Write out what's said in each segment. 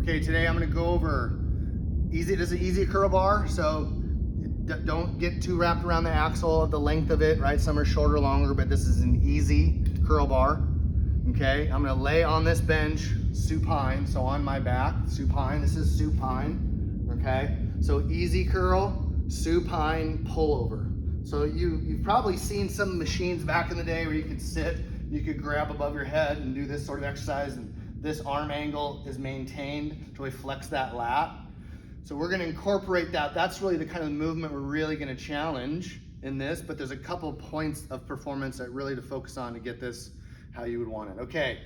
Okay, today I'm gonna go over this is an easy curl bar, so don't get too wrapped around the axle, the length of it, right? Some are shorter, longer, but this is an easy curl bar. Okay, I'm gonna lay on this bench, supine, so on my back, supine, this is supine, okay? So easy curl, supine pullover. So you've probably seen some machines back in the day where you could sit, you could grab above your head and do this sort of exercise, and this arm angle is maintained to really flex that lat. So we're gonna incorporate that. That's really the kind of movement we're really gonna challenge in this, but there's a couple points of performance that really to focus on to get this how you would want it. Okay,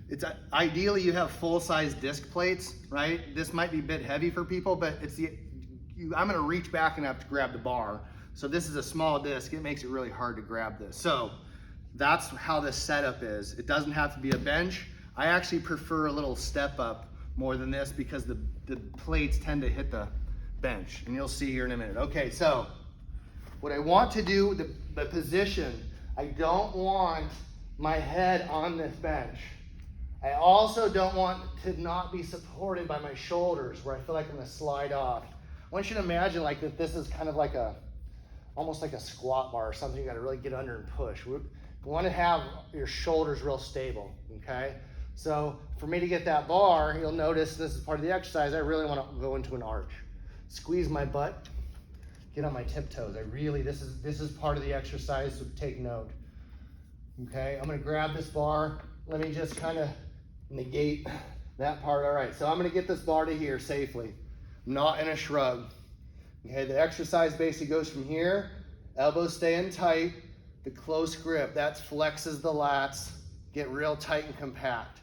it's ideally you have full-size disc plates, right? This might be a bit heavy for people, but I'm gonna reach back and have to grab the bar. So this is a small disc, it makes it really hard to grab this. So that's how this setup is. It doesn't have to be a bench. I actually prefer a little step up more than this because the plates tend to hit the bench, and you'll see here in a minute. Okay, so what I want to do, the position, I don't want my head on this bench. I also don't want to not be supported by my shoulders where I feel like I'm gonna slide off. I want you to imagine like that this is kind of like almost like a squat bar or something you gotta really get under and push. We wanna have your shoulders real stable, okay? So for me to get that bar, you'll notice this is part of the exercise, I really wanna go into an arch. Squeeze my butt, get on my tiptoes. This is part of the exercise, so take note. Okay, I'm gonna grab this bar. Let me just kind of negate that part. All right, so I'm gonna get this bar to here safely, not in a shrug. Okay, the exercise basically goes from here, elbows staying tight, the close grip, that flexes the lats, get real tight and compact.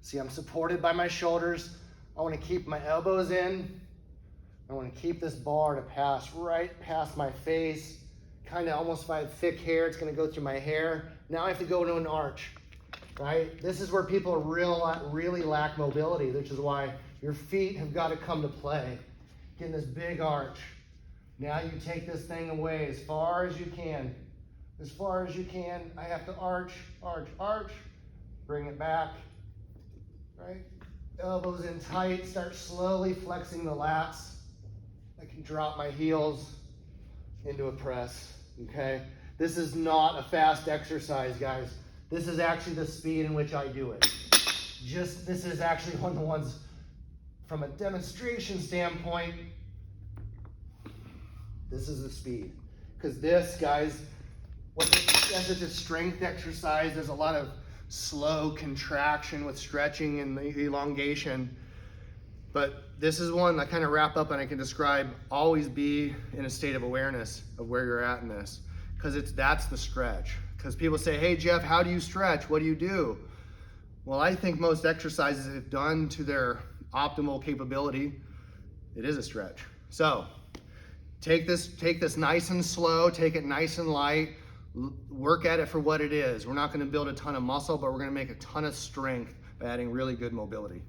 See, I'm supported by my shoulders. I wanna keep my elbows in. I wanna keep this bar to pass right past my face, kind of almost my thick hair, it's gonna go through my hair. Now I have to go into an arch, right? This is where people really lack mobility, which is why your feet have got to come to play. Getting this big arch. Now you take this thing away as far as you can. As far as you can, I have to arch, arch, arch, bring it back, right? Elbows in tight, start slowly flexing the lats. I can drop my heels into a press, okay? This is not a fast exercise, guys. This is actually the speed in which I do it. This is actually one of the ones from a demonstration standpoint, this is the speed. Because this, guys, as it's a strength exercise, there's a lot of slow contraction with stretching and the elongation. But this is one I kind of wrap up and I can describe, always be in a state of awareness of where you're at in this. Because that's the stretch. Because people say, hey Jeff, how do you stretch? What do you do? Well, I think most exercises, if done to their optimal capability, it is a stretch. So take this nice and slow, take it nice and light, work at it for what it is. We're not gonna build a ton of muscle, but we're gonna make a ton of strength by adding really good mobility.